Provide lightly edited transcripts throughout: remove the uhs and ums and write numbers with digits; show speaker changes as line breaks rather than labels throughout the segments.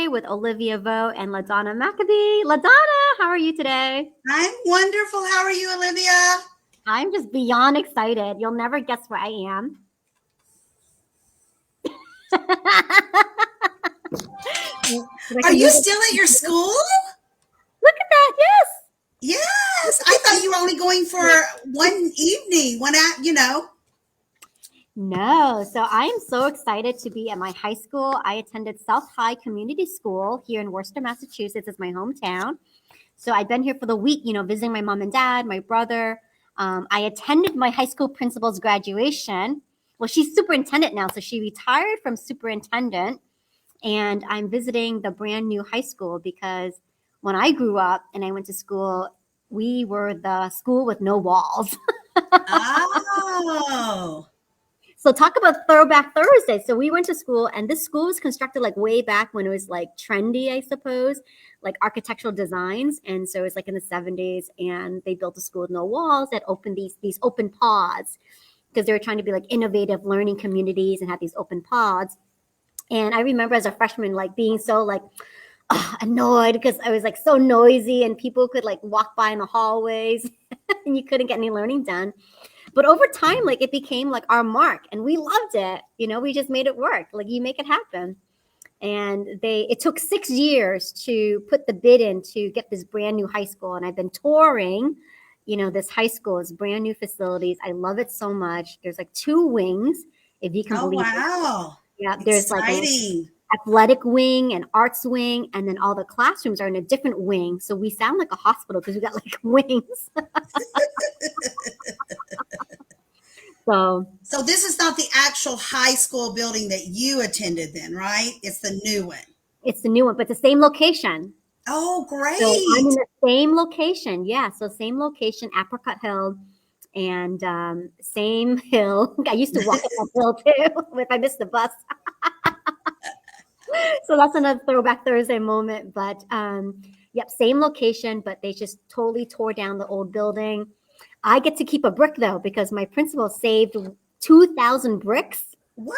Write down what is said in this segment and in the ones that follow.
Thursday with Olivia Vo and LaDonna McAbee. LaDonna, how are you today?
I'm wonderful. How are you, Olivia?
I'm just beyond excited. You'll never guess where I am. If I
Are
can
you
move
still at
it.
your school?
Look at that. Yes.
Yes. I thought you were only going for one evening,
No. So I am so excited to be at my high school. I attended South High Community School here in Worcester, Massachusetts. It's my hometown. So I've been here for the week, visiting my mom and dad, my brother. I attended my high school principal's graduation. Well, she's superintendent now, so she retired from superintendent. And I'm visiting the brand new high school because when I grew up and I went to school, we were the school with no walls.
Oh.
So talk about Throwback Thursday. So we went to school, and this school was constructed like way back when it was like trendy, I suppose, like architectural designs. And so it was like in the 70s, and they built a school with no walls that opened these open pods because they were trying to be like innovative learning communities and have these open pods. And I remember as a freshman, like being so like annoyed because I was like so noisy and people could like walk by in the hallways and you couldn't get any learning done. But over time, like it became like our mark and we loved it. We just made it work. Like you make it happen. And it took 6 years to put the bid in to get this brand new high school. And I've been touring, this high school is brand new facilities. I love it so much. There's like two wings, if you can
Oh,
believe it.
wow.
Yeah, there's like a
Exciting.
athletic wing and arts wing, and then all the classrooms are in a different wing. So we sound like a hospital because we got like wings. So
So this is not the actual high school building that you attended then, right? It's the new one.
it's the new one, but the same location.
Oh,
So I'm in
great.
the same location. Yeah, so same location, Apricot Hill, and same hill. I used to walk up that hill too if I missed the bus. So that's another Throwback Thursday moment. But yep, same location, but they just totally tore down the old building. I get to keep a brick though because my principal saved 2,000 bricks with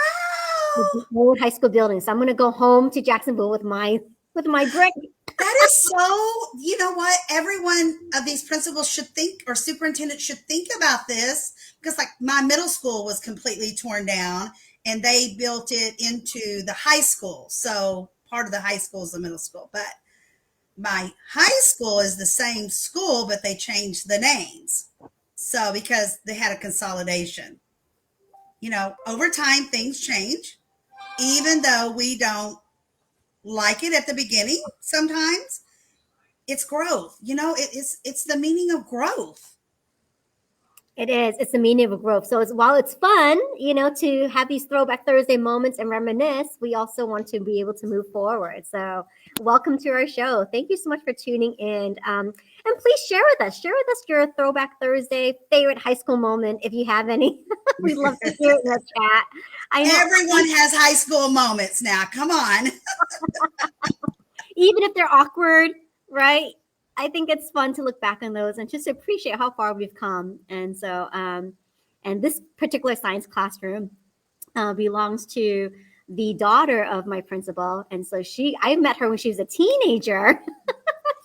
Wow.
the old high school building. So I'm going to go home to Jacksonville with my brick.
That is so, you know what? Every one of these principals should think, or superintendents should think about this, because like my middle school was completely torn down and they built it into the high school. So part of the high school is the middle school, but my high school is the same school, but they changed the names. So because they had a consolidation, over time things change, even though we don't like it at the beginning sometimes. It's growth. It's the meaning of growth.
It is. It's the meaning of growth. So while it's fun, to have these Throwback Thursday moments and reminisce, we also want to be able to move forward. So welcome to our show. Thank you so much for tuning in. And please share with us. Share with us your Throwback Thursday favorite high school moment if you have any. We'd love to hear it in the chat. I know.
Everyone has high school moments now. Come on.
Even if they're awkward, right? I think it's fun to look back on those and just appreciate how far we've come. And so, and this particular science classroom belongs to the daughter of my principal. And so I met her when she was a teenager.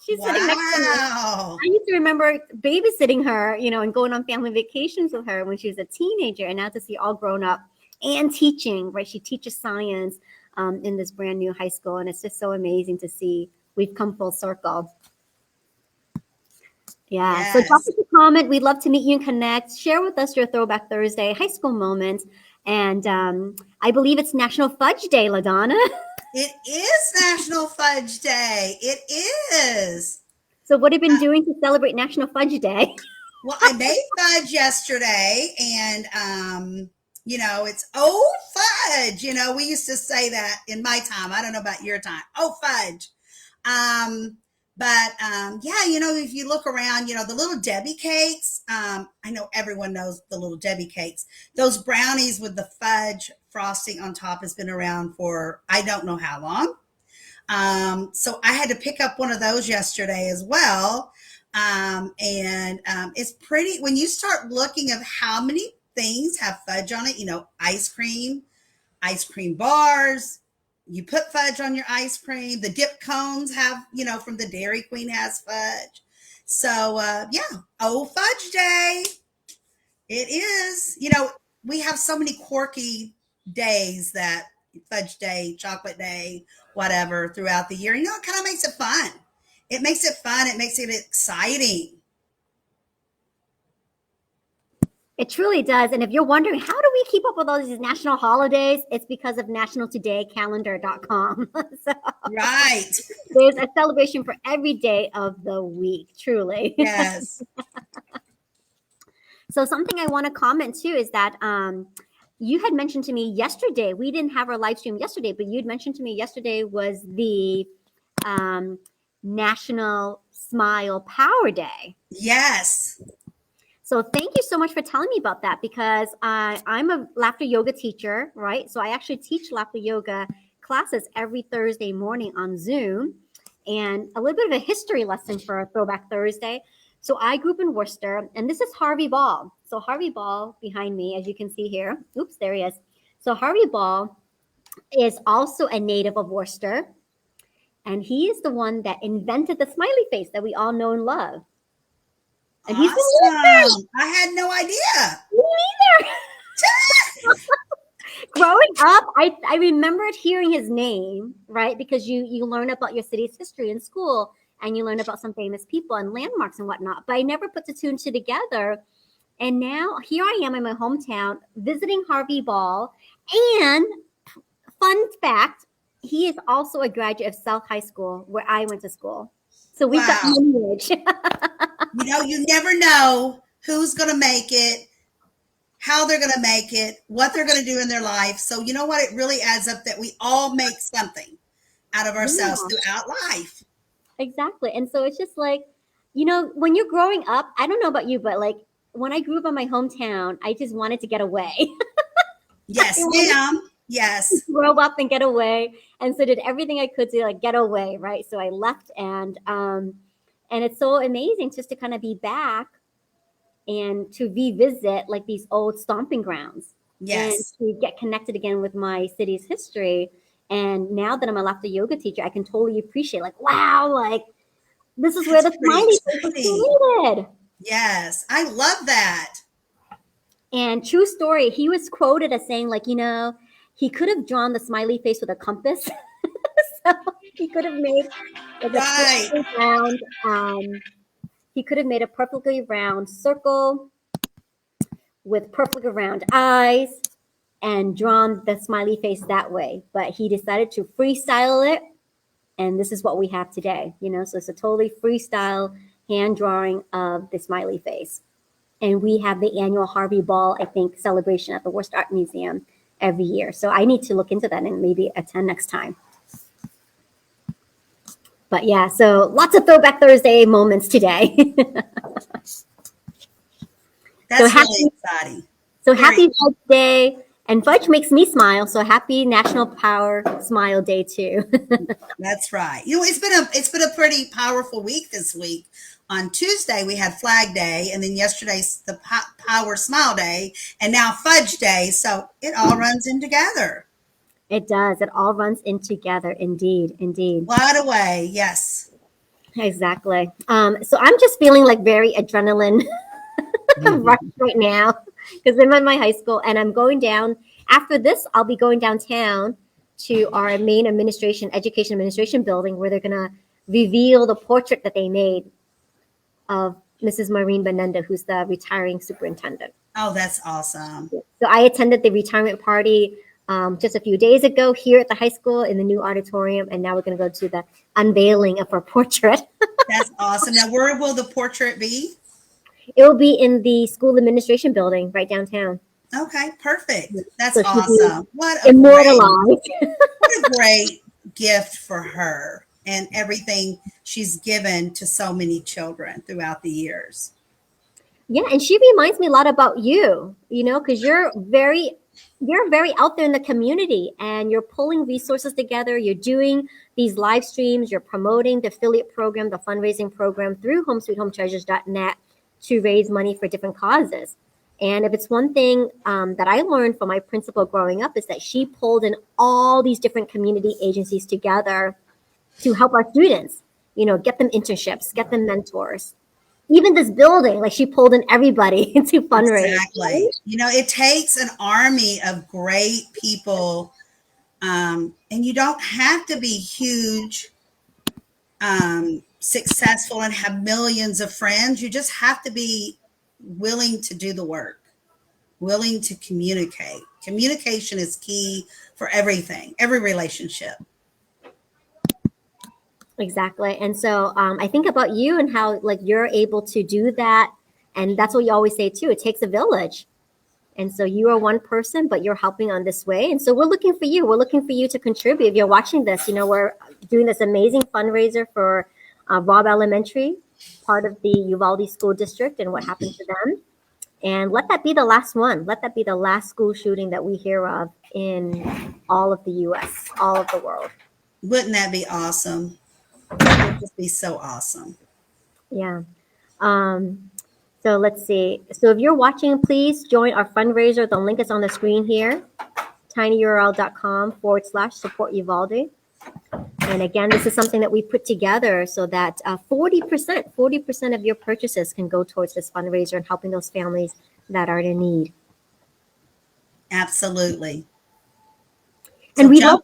She's sitting next to me.
Wow.
I used to remember babysitting her, and going on family vacations with her when she was a teenager. And now to see all grown up and teaching, right? She teaches science in this brand new high school. And it's just so amazing to see we've come full circle. Yeah.
Yes.
So drop us a comment. We'd love to meet you and connect. Share with us your Throwback Thursday high school moments. And I believe it's National Fudge Day, LaDonna.
It is National Fudge Day. It is.
So what have you been doing to celebrate National Fudge Day?
Well, I made fudge yesterday, and it's fudge. We used to say that in my time. I don't know about your time. Oh, fudge. Yeah, if you look around, the little Debbie cakes. I know everyone knows the little Debbie cakes. Those brownies with the fudge frosting on top has been around for I don't know how long. So I had to pick up one of those yesterday as well. It's pretty when you start looking at how many things have fudge on it, ice cream bars, You put fudge on your ice cream. The dip cones have, from the Dairy Queen has fudge. So, yeah, oh, fudge day. It is. We have so many quirky days that fudge day, chocolate day, whatever throughout the year. It kind of makes it fun. It makes it fun. It makes it exciting.
It truly does. And if you're wondering, how do we keep up with all these national holidays? It's because of nationaltoday.calendar.com. So
Right.
there's a celebration for every day of the week, truly.
Yes.
So something I want to comment too is that you had mentioned to me yesterday, we didn't have our live stream yesterday, but you'd mentioned to me yesterday was the National Smile Power Day.
Yes.
So thank you so much for telling me about that, because I'm a laughter yoga teacher, right? So I actually teach laughter yoga classes every Thursday morning on Zoom, and a little bit of a history lesson for Throwback Thursday. So I grew up in Worcester, and this is Harvey Ball. So Harvey Ball behind me, as you can see here. Oops, there he is. So Harvey Ball is also a native of Worcester, and he is the one that invented the smiley face that we all know and love. And he's
awesome. I had no idea.
Me neither. Growing up, I remembered hearing his name, right? Because you learn about your city's history in school, and you learn about some famous people and landmarks and whatnot. But I never put the two and two together. And now here I am in my hometown visiting Harvey Ball. And fun fact, he is also a graduate of South High School, where I went to school. So we've got lineage.
You never know who's going to make it, how they're going to make it, what they're going to do in their life. So you know what? It really adds up that we all make something out of ourselves throughout life.
Exactly. And so it's just like, when you're growing up, I don't know about you, but like when I grew up in my hometown, I just wanted to get away.
Yes, ma'am. Yes.
Grow up and get away. And so did everything I could to like get away, right? So I left, and it's so amazing just to kind of be back and to revisit like these old stomping grounds.
Yes.
And to get connected again with my city's history. And now that I'm a laughter yoga teacher, I can totally appreciate like, wow, like this is where the smiley face was created.
Yes, I love that.
And true story, he was quoted as saying like, he could have drawn the smiley face with a compass. So he could have made like a perfectly round, he could have made a perfectly round circle with perfectly round eyes and drawn the smiley face that way. But he decided to freestyle it, and this is what we have today. So it's a totally freestyle hand drawing of the smiley face. And we have the annual Harvey Ball, I think, celebration at the Worcester Art Museum every year. So I need to look into that and maybe attend next time. But yeah, so lots of Throwback Thursday moments today.
That's really exciting.
So happy Fudge Day. And fudge makes me smile. So happy National Power Smile Day too.
That's right. It's been a pretty powerful week this week. On Tuesday, we had Flag Day, and then yesterday's the Power Smile Day, and now Fudge Day. So it all runs in together.
It does. It all runs in together. Indeed. Indeed.
What a way. Yes.
Exactly. So I'm just feeling like very adrenaline rush right now because I'm at my high school, and I'm going down. After this, I'll be going downtown to our main education administration building, where they're going to reveal the portrait that they made of Mrs. Maureen Benenda, who's the retiring superintendent.
Oh, that's awesome.
So I attended the retirement party just a few days ago here at the high school in the new auditorium, and now we're going to go to the unveiling of her portrait.
That's awesome. Now, where will the portrait be?
It will be in the school administration building right downtown.
Okay, perfect. That's awesome. What
immortalized.
What a great gift for her and everything she's given to so many children throughout the years.
Yeah, and she reminds me a lot about you, because you're very out there in the community, and you're pulling resources together. You're doing these live streams. You're promoting the affiliate program, the fundraising program through HomeSweetHomeTreasures.net to raise money for different causes. And if it's one thing that I learned from my principal growing up is that she pulled in all these different community agencies together to help our students, get them internships, get them mentors. Even this building, like she pulled in everybody to fundraise.
Exactly. It takes an army of great people, and you don't have to be huge, successful, and have millions of friends. You just have to be willing to do the work, willing to communicate. Communication is key for everything, every relationship.
Exactly. And so I think about you and how like you're able to do that. And that's what you always say too. It takes a village. And so you are one person, but you're helping on this way. And so we're looking for you. We're looking for you to contribute. If you're watching this, we're doing this amazing fundraiser for Robb Elementary, part of the Uvalde School District, and what happened to them. And let that be the last one. Let that be the last school shooting that we hear of in all of the US, all of the world.
Wouldn't that be awesome? That would just be so awesome.
Yeah. So let's see. So if you're watching, please join our fundraiser. The link is on the screen here, tinyurl.com/support Uvalde. And again, this is something that we put together so that 40% of your purchases can go towards this fundraiser and helping those families that are in need.
Absolutely.
And we love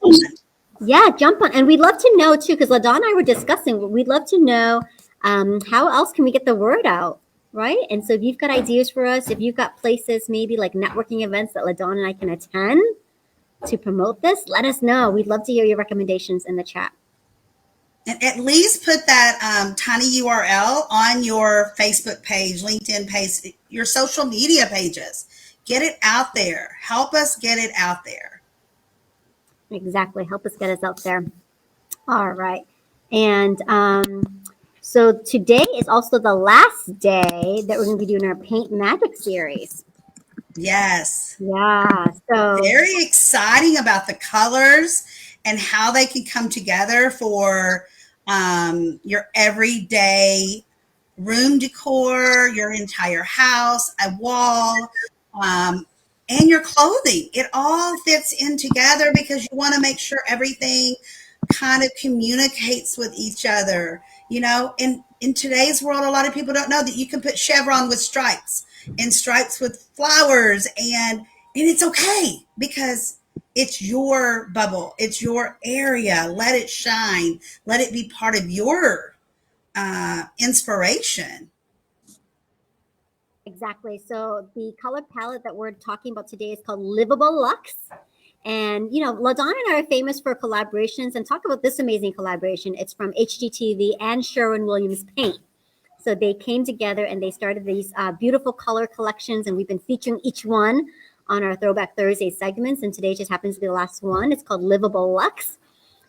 jump on. And we'd love to know too, because LaDawn and I were discussing, we'd love to know how else can we get the word out, right? And so if you've got ideas for us, if you've got places, maybe like networking events that LaDawn and I can attend to promote this, let us know. We'd love to hear your recommendations in the chat.
And at least put that tiny URL on your Facebook page, LinkedIn page, your social media pages. Get it out there. Help us get it out there.
Exactly. Help us get us out there. All right. And so today is also the last day that we're going to be doing our Paint Magic series.
Yes.
Yeah. So
very exciting about the colors and how they can come together for your everyday room decor, your entire house, a wall, and your clothing. It all fits in together because you want to make sure everything kind of communicates with each other. In today's world, a lot of people don't know that you can put chevron with stripes and stripes with flowers, and it's okay because it's your bubble, it's your area. Let it shine. Let it be part of your inspiration.
exactly. So the color palette that we're talking about today is called Livable Luxe. And, LaDawn and I are famous for collaborations, and talk about this amazing collaboration. It's from HGTV and Sherwin-Williams Paint. So they came together and they started these beautiful color collections, and we've been featuring each one on our Throwback Thursday segments. And today just happens to be the last one. It's called Livable Luxe.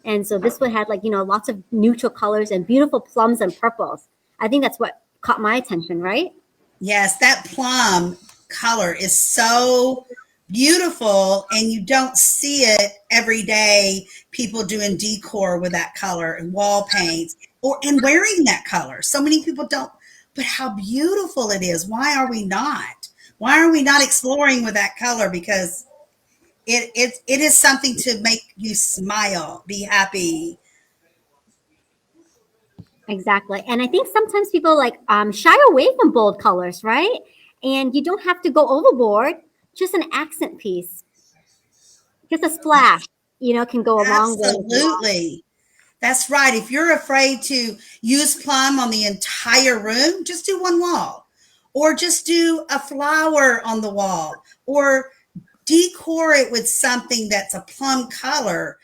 And so this one had lots of neutral colors and beautiful plums and purples. I think that's what caught my attention, right?
Yes, that plum color is so beautiful, and you don't see it every day. People doing decor with that color and wall paints and wearing that color. So many people don't, but how beautiful it is. Why are we not? Why are we not exploring with that color? Because it is something to make you smile, be happy.
Exactly. And I think sometimes people shy away from bold colors, right? And you don't have to go overboard. Just an accent piece, just a splash, can go a long way.
Absolutely. That's right. If you're afraid to use plum on the entire room, just do one wall, or just do a flower on the wall, or decor it with something that's a plum color.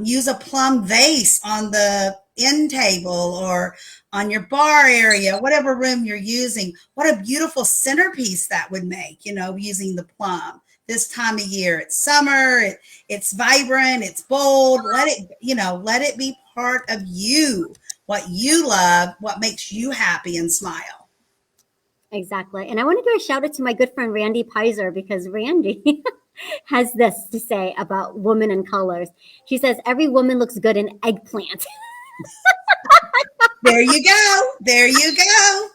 Use a plum vase on the end table or on your bar area, whatever room you're using. What a beautiful centerpiece that would make, using the plum this time of year. It's summer, it's vibrant, it's bold. Let it be part of you, what you love, what makes you happy and smile.
Exactly. And I want to do a shout out to my good friend Randy Pizer, because Randy has this to say about women and colors. She says every woman looks good in eggplant.
There you go. There you go.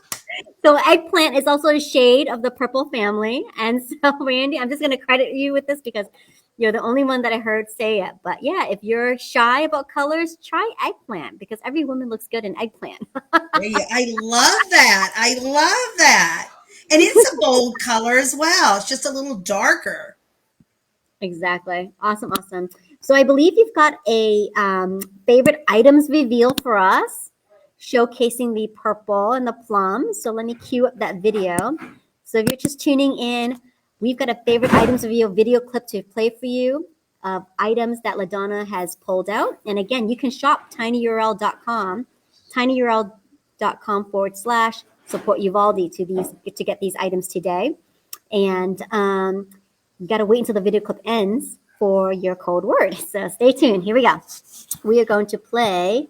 So eggplant is also a shade of the purple family. And so, Randy, I'm just going to credit you with this because you're the only one that I heard say it. But yeah, if you're shy about colors, try eggplant because every woman looks good in eggplant.
I love that. I love that. And it's a bold color as well. It's just a little darker.
Exactly. Awesome. Awesome. So I believe you've got a favorite items reveal for us, showcasing the purple and the plum. So let me cue up that video. So if you're just tuning in, we've got a favorite items reveal video clip to play for you of items that LaDonna has pulled out. And again, you can shop tinyurl.com, tinyurl.com/ support Uvalde to get these items today. And you got to wait until the video clip ends for your code word. So stay tuned. Here we go. We are going to play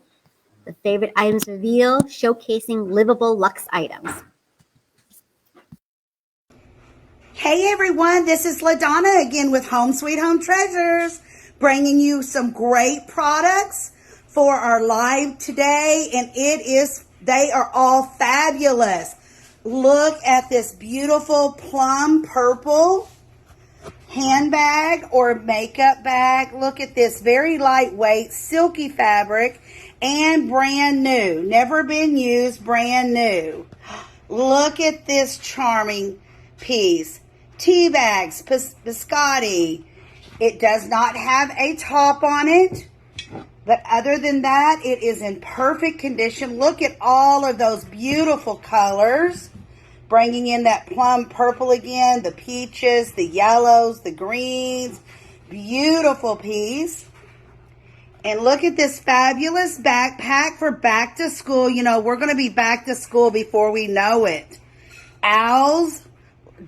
the favorite items reveal, showcasing livable luxe items.
Hey everyone, this is LaDonna again with Home Sweet Home Treasures, bringing you some great products for our live today, and they are all fabulous. Look at this beautiful plum purple handbag or makeup bag. Look at this very lightweight, silky fabric and brand new. Never been used, brand new. Look at this charming piece. Tea bags, biscotti. It does not have a top on it, but other than that, it is in perfect condition. Look at all of those beautiful colors. Bringing in that plum purple again, the peaches, the yellows, the greens. Beautiful piece. And look at this fabulous backpack for back to school. You know, we're going to be back to school before we know it. Owls,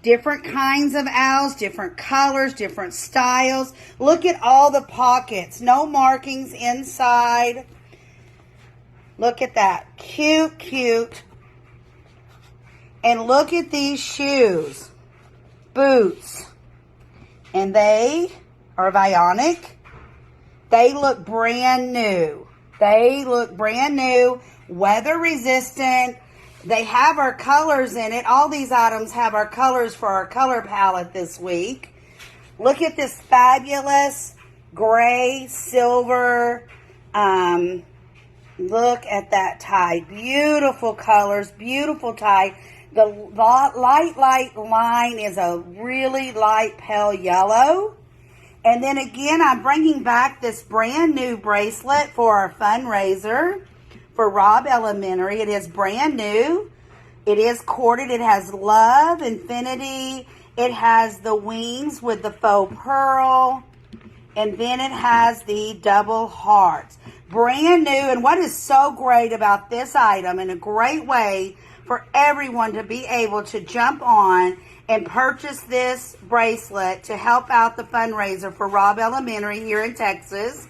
different kinds of owls, different colors, different styles. Look at all the pockets. No markings inside. Look at that. Cute, cute. And look at these shoes, boots, and they are Vionic. They look brand new. They look brand new, weather resistant. They have our colors in it. All these items have our colors for our color palette this week. Look at this fabulous gray, silver, look at that tie. Beautiful colors, beautiful tie. The light line is a really light pale yellow. And then again, I'm bringing back this brand new bracelet for our fundraiser for Robb Elementary. It is brand new. It is corded. It has love, infinity. It has the wings with the faux pearl. And then it has the double hearts. Brand new. And what is so great about this item, and a great way for everyone to be able to jump on and purchase this bracelet to help out the fundraiser for Robb Elementary here in Texas.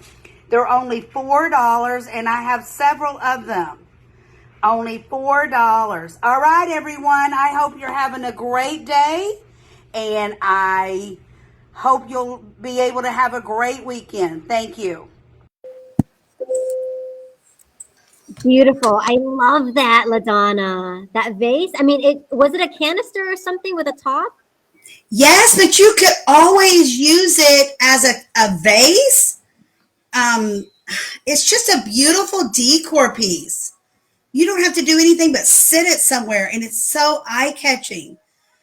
They're only $4, and I have several of them. Only $4. All right, everyone. I hope you're having a great day, and I hope you'll be able to have a great weekend. Thank you.
Beautiful. I love that, LaDonna. That vase. I mean, it was it a canister or something with a top?
Yes, but you could always use it as a vase. Um, it's just a beautiful decor piece. You don't have to do anything but sit it somewhere, and it's so eye-catching,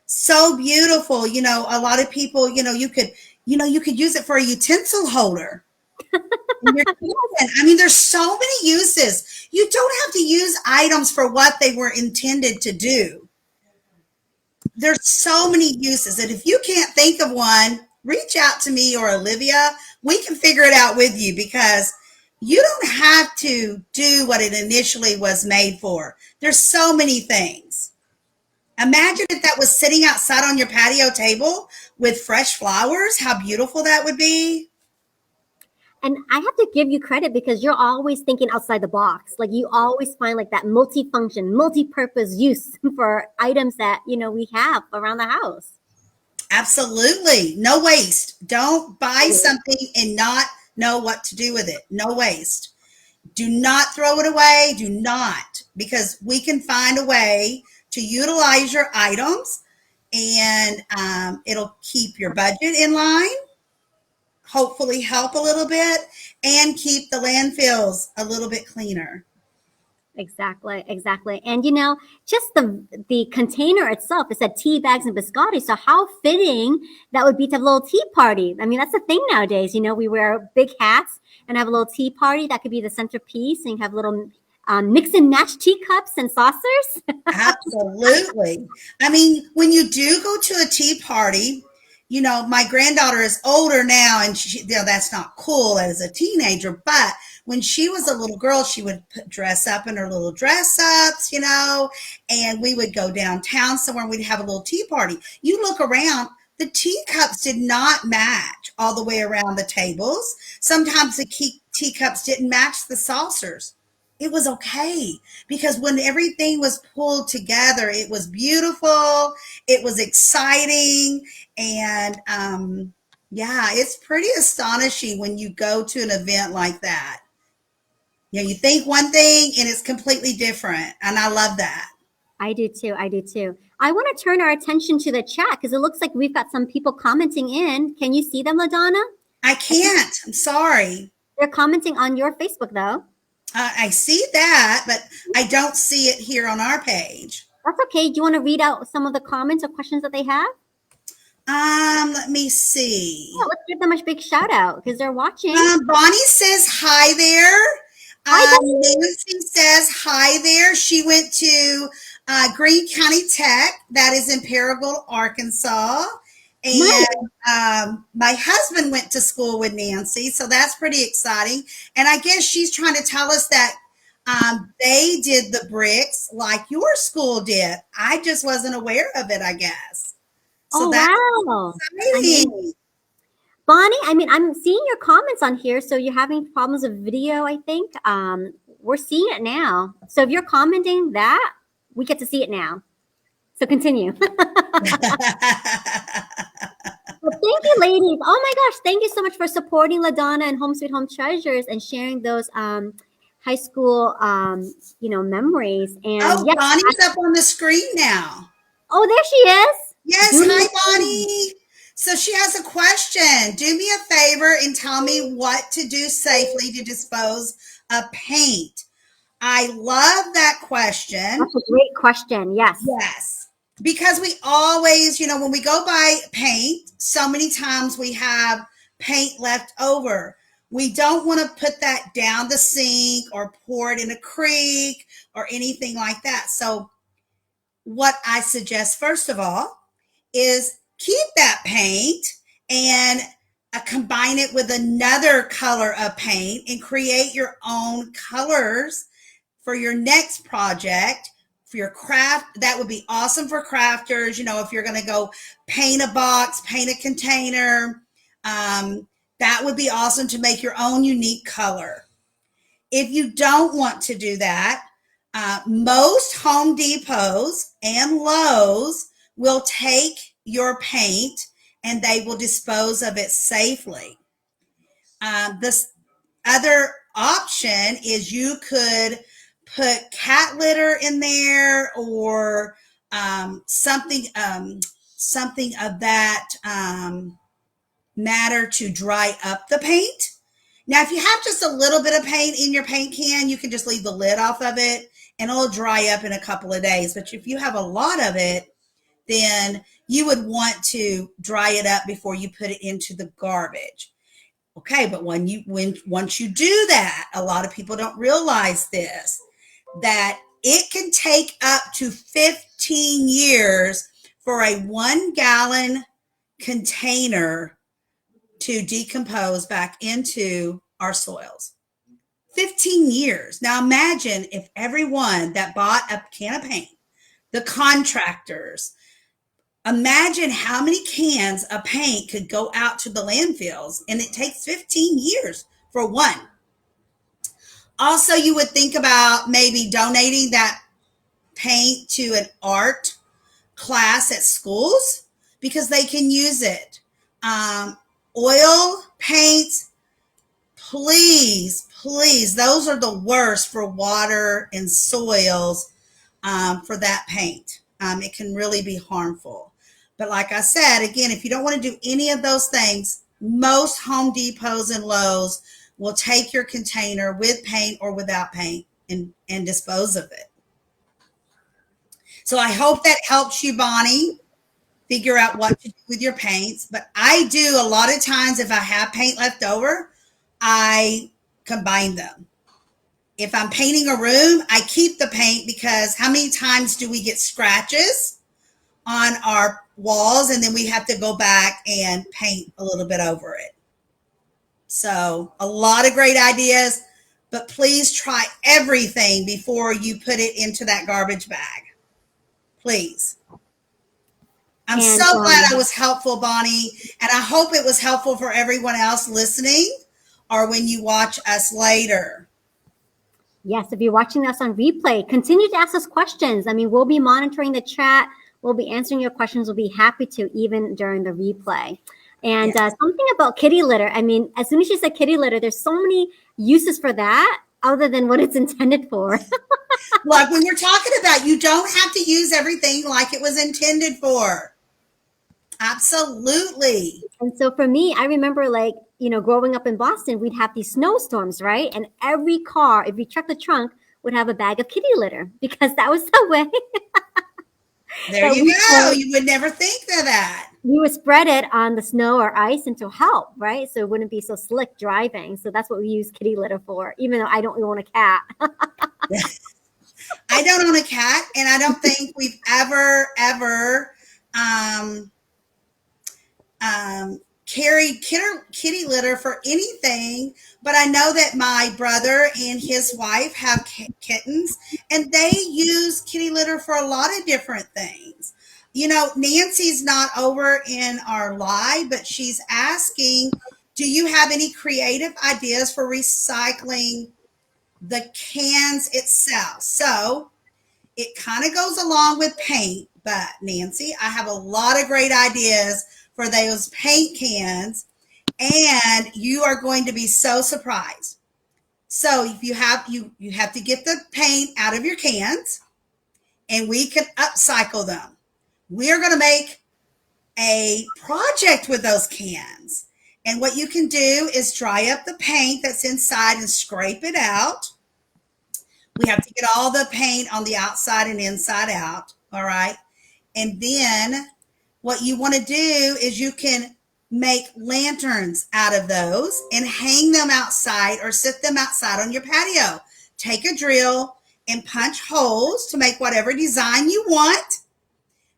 so beautiful. You know, a lot of people, you could use it for a utensil holder. In your kitchen. I mean, there's so many uses. You don't have to use items for what they were intended to do. There's so many uses, and if you can't think of one, reach out to me or Olivia. We can figure it out with you because you don't have to do what it initially was made for. There's so many things. Imagine if that was sitting outside on your patio table with fresh flowers, how beautiful that would be.
And I have to give you credit because you're always thinking outside the box. Like you always find like that multi-function, multi-purpose use for items that, we have around the house.
Absolutely. No waste. Don't buy something and not know what to do with it. No waste. Do not throw it away. Do not, because we can find a way to utilize your items, and it'll keep your budget in line, hopefully help a little bit, and keep the landfills a little bit cleaner.
Exactly, exactly. And you know, just the container itself, it said tea bags and biscotti. So how fitting that would be to have a little tea party. I mean, that's the thing nowadays. You know, we wear big hats and have a little tea party. That could be the centerpiece, and you have little mix and match teacups and saucers.
Absolutely. I mean, when you do go to a tea party, my granddaughter is older now, and that's not cool as a teenager. But when she was a little girl, she would dress up in her little dress ups, and we would go downtown somewhere and we'd have a little tea party. You look around, the teacups did not match all the way around the tables. Sometimes the teacups didn't match the saucers. It was okay, because when everything was pulled together, it was beautiful, it was exciting, and yeah, it's pretty astonishing when you go to an event like that. You think one thing and it's completely different, and I love that.
I do too. I do too. I want to turn our attention to the chat because it looks like we've got some people commenting in. Can you see them, LaDonna?
I can't. I'm sorry.
They're commenting on your Facebook, though.
I see that, but I don't see it here on our page.
That's okay. Do you want to read out some of the comments or questions that they have?
Let me see.
Yeah, let's give them a big shout out because they're watching.
Bonnie says hi there.
Hi,
Nancy says hi there. She went to Greene County Tech, that is in Paragould, Arkansas. And my husband went to school with Nancy, so that's pretty exciting. And I guess she's trying to tell us that they did the bricks like your school did. I just wasn't aware of it, I guess. So that's
wow.
exciting.
Bonnie, I mean, I'm seeing your comments on here. So you're having problems with video, I think. We're seeing it now. So if you're commenting that, we get to see it now. So continue. Well, thank you, ladies. Oh my gosh, thank you so much for supporting LaDonna and Home Sweet Home Treasures and sharing those high school memories. And
yes, Bonnie's up on the screen now.
Oh, there she is.
Yes, hi Bonnie. So she has a question. Do me a favor and tell me what to do safely to dispose of paint. I love that question.
That's a great question. Yes.
Yes. Because we always, when we go buy paint, so many times we have paint left over. We don't want to put that down the sink or pour it in a creek or anything like that. So what I suggest, first of all, is keep that paint and combine it with another color of paint and create your own colors for your next project. For your craft, that would be awesome for crafters. If you're going to go paint a box, paint a container, that would be awesome to make your own unique color. If you don't want to do that, most Home Depots and Lowe's will take your paint and they will dispose of it safely. This other option is you could put cat litter in there or something of that matter to dry up the paint. Now, if you have just a little bit of paint in your paint can, you can just leave the lid off of it and it'll dry up in a couple of days. But if you have a lot of it, then you would want to dry it up before you put it into the garbage. Okay, but once you do that, a lot of people don't realize this, that it can take up to 15 years for a 1 gallon container to decompose back into our soils. 15 years. Now imagine if everyone that bought a can of paint, the contractors, imagine how many cans of paint could go out to the landfills, and it takes 15 years for one. Also, you would think about maybe donating that paint to an art class at schools because they can use it. Oil paints, please, those are the worst for water and soils. for that paint. It can really be harmful. But like I said, again, if you don't want to do any of those things, most Home Depots and Lowe's will take your container with paint or without paint and dispose of it. So I hope that helps you, Bonnie, figure out what to do with your paints. But I do a lot of times, if I have paint left over, I combine them. If I'm painting a room, I keep the paint, because how many times do we get scratches on our walls and then we have to go back and paint a little bit over it? So a lot of great ideas, but please try everything before you put it into that garbage bag. Please. I'm
And
so glad I was helpful, Bonnie, and I hope it was helpful for everyone else listening or when you watch us later.
yes, if you're watching us on replay, continue to ask us questions. I mean, we'll be monitoring the chat. We'll be answering your questions. We'll be happy to, even during the replay. And
Yes.
something about kitty litter. I mean, as soon as you said kitty litter, there's so many uses for that other than what it's intended for.
Like when we're talking about, you don't have to use everything like it was intended for. Absolutely.
And so for me, I remember, like, growing up in Boston, we'd have these snowstorms, right? And every car, if you check the trunk, would have a bag of kitty litter, because that was the way.
There you go. You would never think of that.
We would spread it on the snow or ice and to help, right? So it wouldn't be so slick driving. So that's what we use kitty litter for, even though I don't own a cat.
I don't own a cat, and I don't think we've ever carried kitty litter for anything. But I know that my brother and his wife have kittens, and they use kitty litter for a lot of different things. Nancy's not over in our live, but she's asking, do you have any creative ideas for recycling the cans itself? So it kind of goes along with paint, but Nancy, I have a lot of great ideas for those paint cans, and you are going to be so surprised. So if you have to get the paint out of your cans, and we can upcycle them. We are going to make a project with those cans. And what you can do is dry up the paint that's inside and scrape it out. We have to get all the paint on the outside and inside out. All right. And then what you want to do is you can make lanterns out of those and hang them outside or sit them outside on your patio. Take a drill and punch holes to make whatever design you want.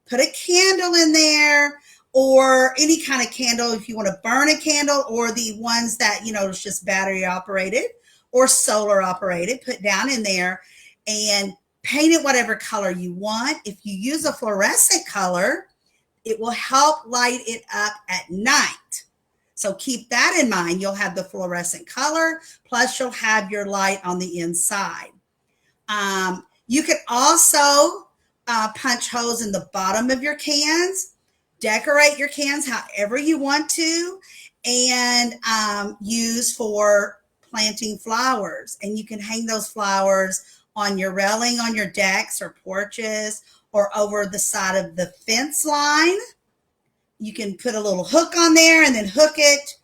Put a candle in there, or any kind of candle if you want to burn a candle, or the ones that, it's just battery operated or solar operated. Put down in there and paint it whatever color you want. If you use a fluorescent color, it will help light it up at night. So keep that in mind. You'll have the fluorescent color, plus you'll have your light on the inside. You can also punch holes in the bottom of your cans, decorate your cans however you want to, and use for planting flowers. And you can hang those flowers on your railing on your decks or porches, or over the side of the fence line. You can put a little hook on there and then hook it,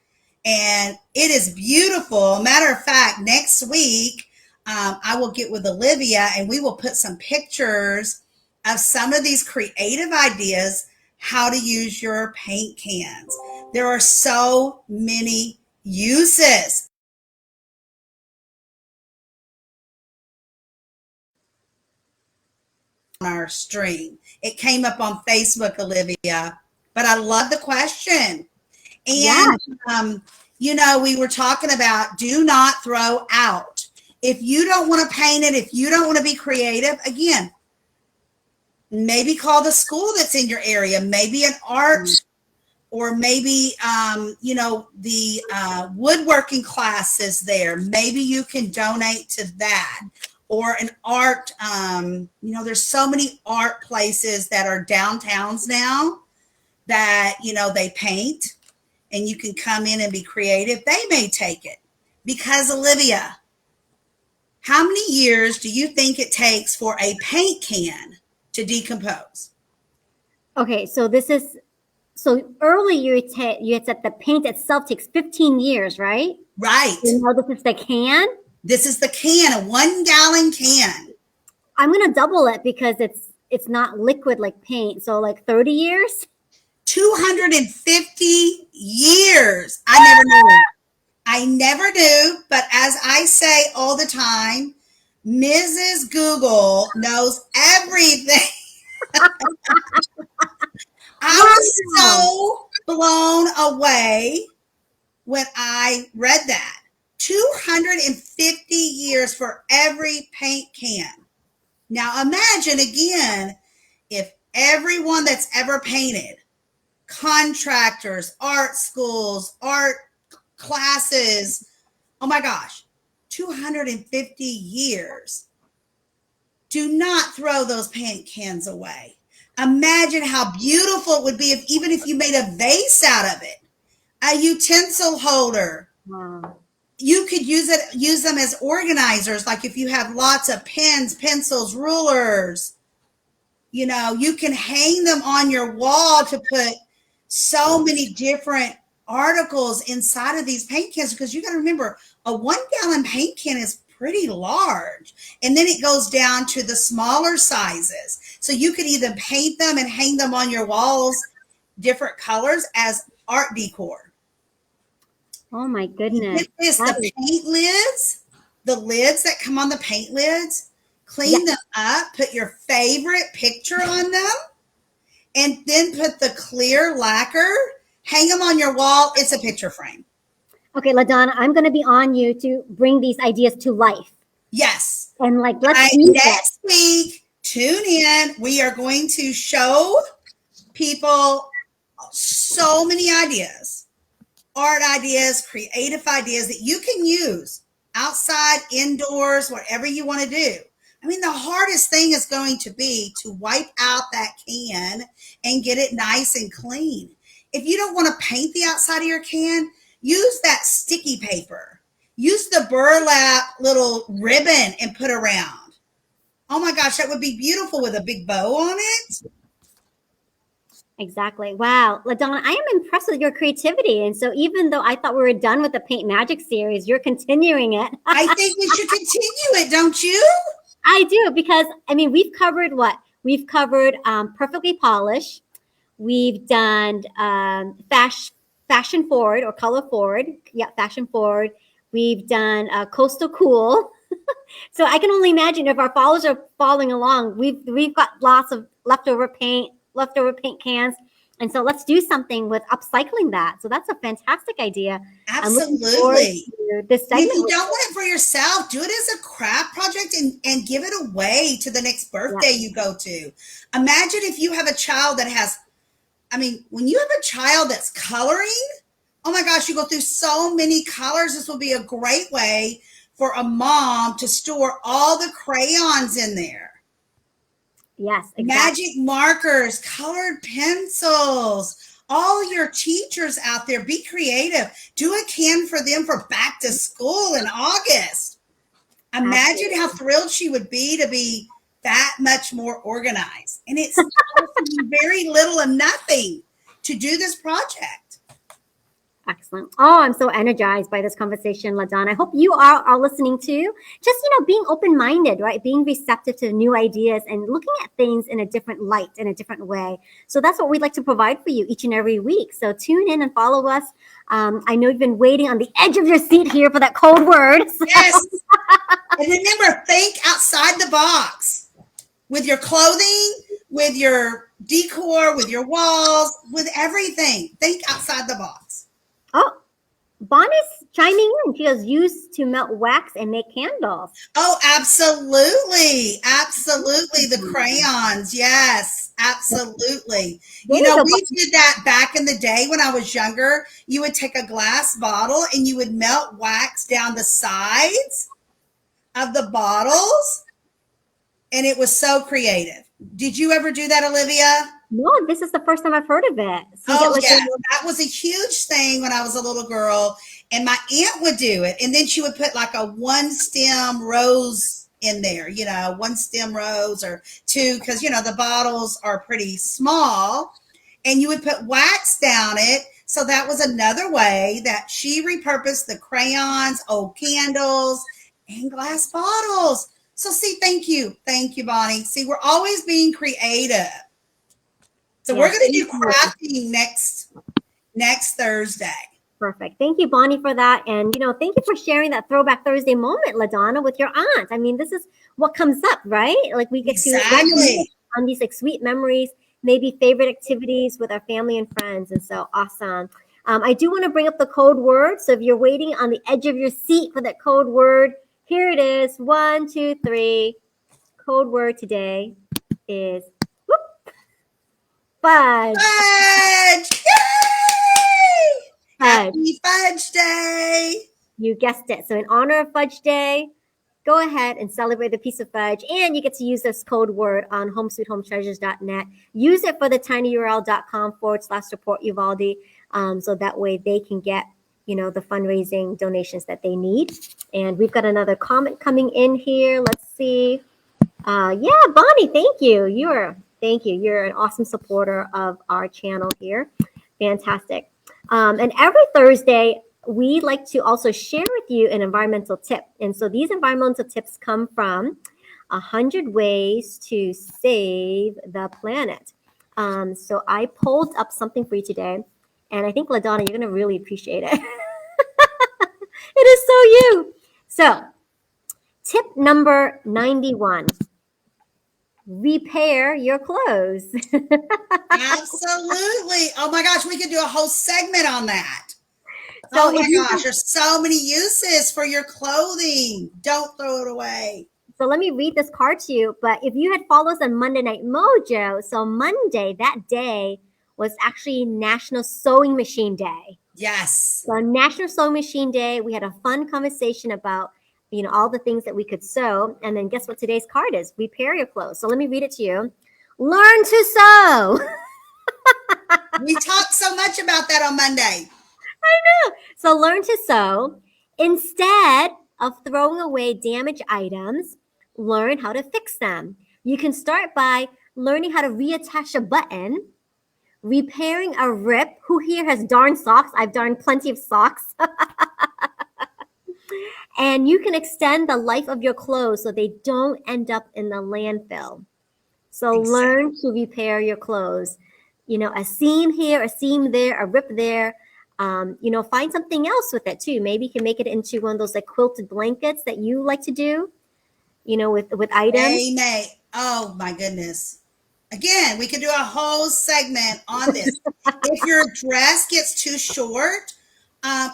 and it is beautiful. Matter of fact, next week, I will get with Olivia and we will put some pictures of some of these creative ideas, how to use your paint cans. There are so many uses. On our stream, it came up on Facebook, Olivia, but I love the question. And, we were talking about, do not throw out. If you don't want to paint it, if you don't want to be creative, again, maybe call the school that's in your area, maybe an art, or maybe, the woodworking classes there. Maybe you can donate to that, or an art. There's so many art places that are downtowns now that, they paint, and you can come in and be creative. They may take it, because Olivia, How many years do you think it takes for a paint can to decompose?
Okay, so earlier you had said the paint itself takes 15 years, right?
Right.
You know, this is the can.
This is the can, a 1 gallon can.
I'm gonna double it because it's not liquid like paint. So like 30 years.
250 years. I never knew. I never knew, but as I say all the time, Mrs. Google knows everything. I was
Wow.
so blown away when I read that. 250 years for every paint can. Now imagine again if everyone that's ever painted, contractors, art schools, art classes, oh my gosh, 250 years. Do not throw those paint cans away. Imagine how beautiful it would be if even if you made a vase out of it, a utensil holder.
Wow.
You could use them as organizers, like if you have lots of pens, pencils, rulers. You can hang them on your wall to put so many different articles inside of these paint cans, because you got to remember a 1 gallon paint can is pretty large, and then it goes down to the smaller sizes, so you could either paint them and hang them on your walls different colors as art decor.
Oh my goodness.
Get this, the paint lids, the lids that come on the paint lids, clean them up, put your favorite picture on them, and then put the clear lacquer, hang them on your wall. It's a picture frame.
Okay, LaDonna, I'm going to be on you to bring these ideas to life.
Yes.
And like, let's do
next week, tune in. We are going to show people so many ideas, art ideas, creative ideas that you can use outside, indoors, whatever you want to do. I mean, the hardest thing is going to be to wipe out that can and get it nice and clean. If you don't want to paint the outside of your can, use that sticky paper. Use the burlap little ribbon and put around. Oh my gosh, that would be beautiful with a big bow on it.
Exactly. Wow. LaDonna, I am impressed with your creativity. And so even though I thought we were done with the Paint Magic series, you're continuing it.
I think we should continue it, don't you?
I do, because I mean, we've covered what? We've covered Perfectly Polished. We've done fashion forward or color forward. Yeah, fashion forward. We've done coastal cool. So I can only imagine if our followers are following along, we've got lots of leftover paint cans. And so let's do something with upcycling that. So that's a fantastic idea.
Absolutely.
This segment.
If you don't want it for yourself, do it as a craft project and give it away to the next birthday you go to. Imagine if you have a child that has, when you have a child that's coloring, oh my gosh, you go through so many colors. This will be a great way for a mom to store all the crayons in there.
Yes, exactly.
Magic markers, colored pencils, all your teachers out there, be creative. Do a can for them for back to school in August. Imagine how thrilled she would be to be that much more organized. And it's very little and nothing to do this project.
Excellent. Oh, I'm so energized by this conversation, LaDonna. I hope you are listening too. Just, being open-minded, right? Being receptive to new ideas and looking at things in a different light, in a different way. So that's what we'd like to provide for you each and every week. So tune in and follow us. I know you've been waiting on the edge of your seat here for that code word. So.
Yes. And remember, think outside the box with your clothing, with your decor, with your walls, with everything. Think outside the box.
Oh, Bonnie's chiming in. She goes, used to melt wax and make candles.
Oh, absolutely. Absolutely. The crayons. Yes, absolutely. We did that back in the day when I was younger. You would take a glass bottle and you would melt wax down the sides of the bottles. And it was so creative. Did you ever do that, Olivia?
No, this is the first time I've heard of it. So
that was a huge thing when I was a little girl. And my aunt would do it. And then she would put like a one stem rose in there, one stem rose or two, because, the bottles are pretty small. And you would put wax down it. So that was another way that she repurposed the crayons, old candles, and glass bottles. So see, thank you. Thank you, Bonnie. See, we're always being creative. So we're going to do crafting next Thursday.
Perfect. Thank you, Bonnie, for that. And, thank you for sharing that Throwback Thursday moment, LaDonna, with your aunt. I mean, this is what comes up, right? Like we get to reminisce on these like sweet memories, maybe favorite activities with our family and friends. And so awesome. I do want to bring up the code word. So if you're waiting on the edge of your seat for that code word, here it is. 1, 2, 3. Code word today is fudge.
Fudge! Yay! Happy Fudge Day!
You guessed it. So in honor of Fudge Day, go ahead and celebrate the piece of fudge. And you get to use this code word on homesweethometreasures.net. Use it for the tinyurl.com/support Uvalde. So that way they can get, the fundraising donations that they need. And we've got another comment coming in here. Let's see. Yeah, Bonnie, thank you. Thank you. You're an awesome supporter of our channel here. Fantastic. And every Thursday, we like to also share with you an environmental tip. And so these environmental tips come from 100 ways to save the planet. So I pulled up something for you today. And I think, LaDonna, you're going to really appreciate it. It is so you. So tip number 91. Repair your clothes.
Absolutely. Oh my gosh, we could do a whole segment on that. So oh my gosh, there's so many uses for your clothing. Don't throw it away.
So let me read this card to you. But if you had followed us on Monday Night Mojo, so Monday, that day, was actually National Sewing Machine Day.
Yes.
So National Sewing Machine Day, we had a fun conversation about all the things that we could sew. And then guess what today's card is? Repair your clothes. So let me read it to you. Learn to sew.
We talked so much about that on Monday.
I know. So learn to sew. Instead of throwing away damaged items, learn how to fix them. You can start by learning how to reattach a button, repairing a rip. Who here has darned socks? I've darned plenty of socks. And you can extend the life of your clothes so they don't end up in the landfill. So learn to repair your clothes. A seam here, a seam there, a rip there. Find something else with it too. Maybe you can make it into one of those like quilted blankets that you like to do, with items.
Amen. Oh my goodness. Again, we could do a whole segment on this. If your dress gets too short, add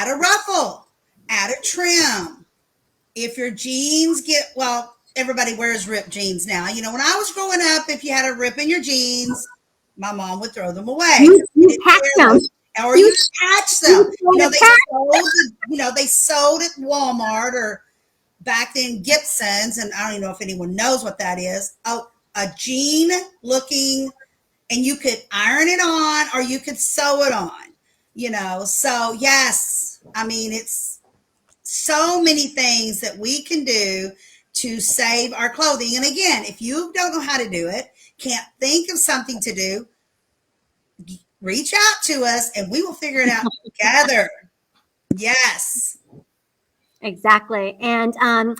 a ruffle. Add a trim. If your jeans everybody wears ripped jeans now. When I was growing up, if you had a rip in your jeans, my mom would throw them away.
You patch them.
Or you patch them. They sold at Walmart or back then Gibson's, and I don't even know if anyone knows what that is. A jean looking, and you could iron it on or you could sew it on. So yes, I mean, it's so many things that we can do to save our clothing. And again, if you don't know how to do it, can't think of something to do, reach out to us and we will figure it out together. Yes.
Exactly. And, and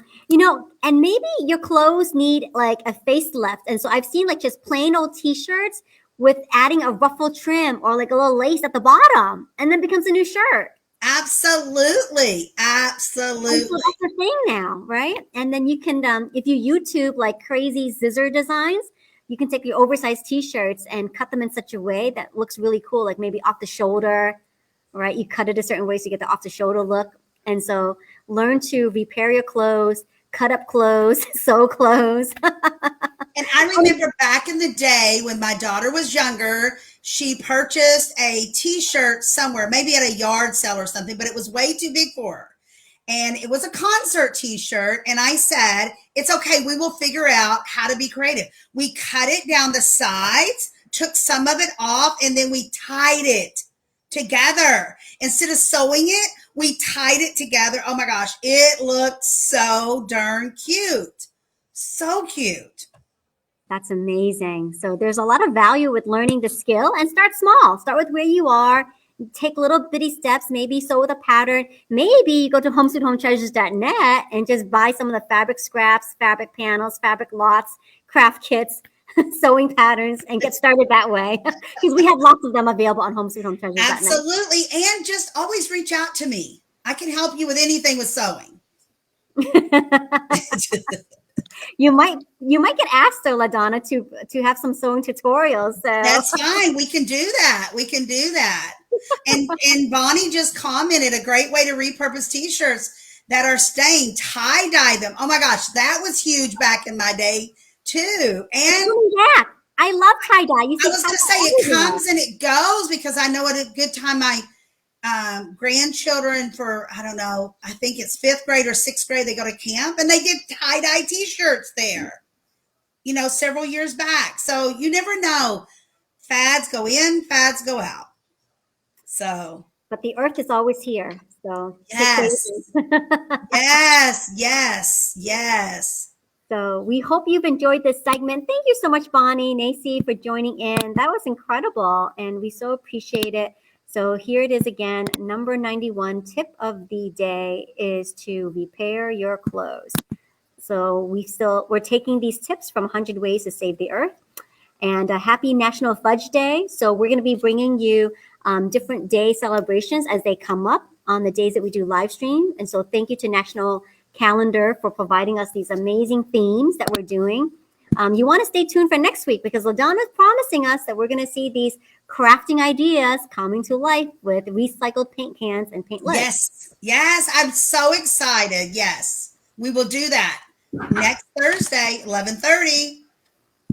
maybe your clothes need like a facelift. And so I've seen like just plain old t-shirts with adding a ruffle trim or like a little lace at the bottom, and then becomes a new shirt.
Absolutely. Absolutely.
So that's the thing now, right? And then you can, if you YouTube like crazy scissor designs, you can take your oversized t-shirts and cut them in such a way that looks really cool, like maybe off the shoulder, right? You cut it a certain way so you get the off the shoulder look. And so learn to repair your clothes, cut up clothes, sew clothes.
And I remember back in the day when my daughter was younger, she purchased a t-shirt somewhere, maybe at a yard sale or something, but it was way too big for her. And it was a concert t-shirt. And I said, it's okay. We will figure out how to be creative. We cut it down the sides, took some of it off, and then we tied it together. Instead of sewing it, we tied it together. Oh my gosh, it looked so darn cute. So cute.
That's amazing. So there's a lot of value with learning the skill, and start small. Start with where you are. Take little bitty steps, maybe sew with a pattern. Maybe you go to homesweethometreasures.net and just buy some of the fabric scraps, fabric panels, fabric lots, craft kits, sewing patterns, and get started that way. Because we have lots of them available on homesweethometreasures.net.
Absolutely. And just always reach out to me. I can help you with anything with sewing.
You might get asked though, LaDonna, to have some sewing tutorials. So
That's fine. We can do that. We can do that. And Bonnie just commented, a great way to repurpose t-shirts that are staying, tie-dye them. Oh my gosh, that was huge back in my day too. And
yeah, I love tie-dye.
I was going to say, it comes and it goes, because I know at a good time my grandchildren, for I don't know, I think it's 5th grade or 6th grade, they go to camp and they get tie-dye t-shirts there, you know, several years back. So you never know. Fads go in, fads go out. So,
but the earth is always here. So
yes, yes, yes, yes.
So we hope you've enjoyed this segment. Thank you so much, Bonnie, Nacy, for joining in. That was incredible, and we so appreciate it. So here it is again. Number 91 tip of the day is to repair your clothes. So we're taking these tips from 100 Ways to Save the Earth. And a happy National Fudge Day. So we're going to be bringing you different day celebrations as they come up on the days that we do live stream. And so thank you to National Calendar for providing us these amazing themes that we're doing. You want to stay tuned for next week, because LaDonna's promising us that we're going to see these crafting ideas coming to life with recycled paint cans and paint lids.
Yes, yes, I'm so excited. Yes, we will do that next Thursday, 11:30.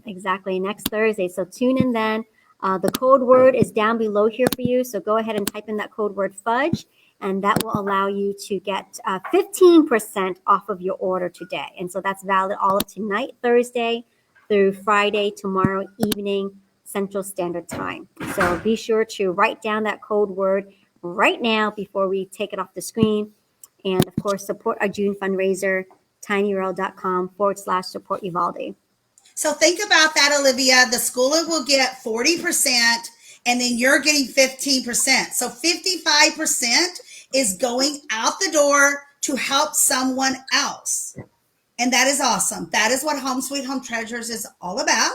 Exactly, next Thursday. So tune in then. The code word is down below here for you. So go ahead and type in that code word fudge, and that will allow you to get 15% off of your order today. And so that's valid all of tonight, Thursday, through Friday, tomorrow evening, Central Standard Time. So be sure to write down that code word right now before we take it off the screen. And of course, support our June fundraiser, tinyurl.com/support Uvalde.
So think about that, Olivia. The school will get 40%, and then you're getting 15%. So 55% is going out the door to help someone else. And that is awesome. That is what Home Sweet Home Treasures is all about.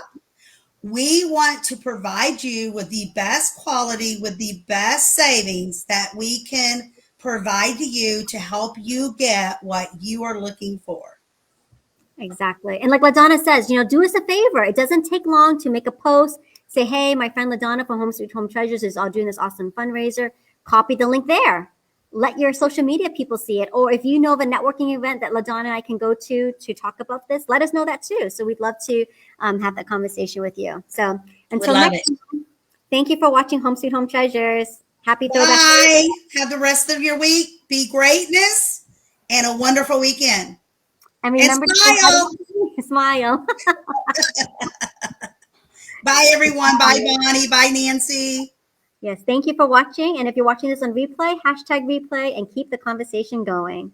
We want to provide you with the best quality, with the best savings that we can provide to you to help you get what you are looking for.
Exactly. And like LaDonna says, do us a favor. It doesn't take long to make a post. Say, hey, my friend LaDonna from Home Sweet Home Treasures is all doing this awesome fundraiser. Copy the link there. Let your social media people see it. Or if you know of a networking event that LaDonna and I can go to talk about this, let us know that too. So we'd love to have that conversation with you. So until next time, thank you for watching Home Sweet Home Treasures. Happy Throwback
Thursday. Have the rest of your week. Be greatness and a wonderful weekend.
And remember
to smile.
Smile.
Bye, everyone. Bye, Bonnie. Bye, Nancy.
Yes, thank you for watching. And if you're watching this on replay, #replay and keep the conversation going.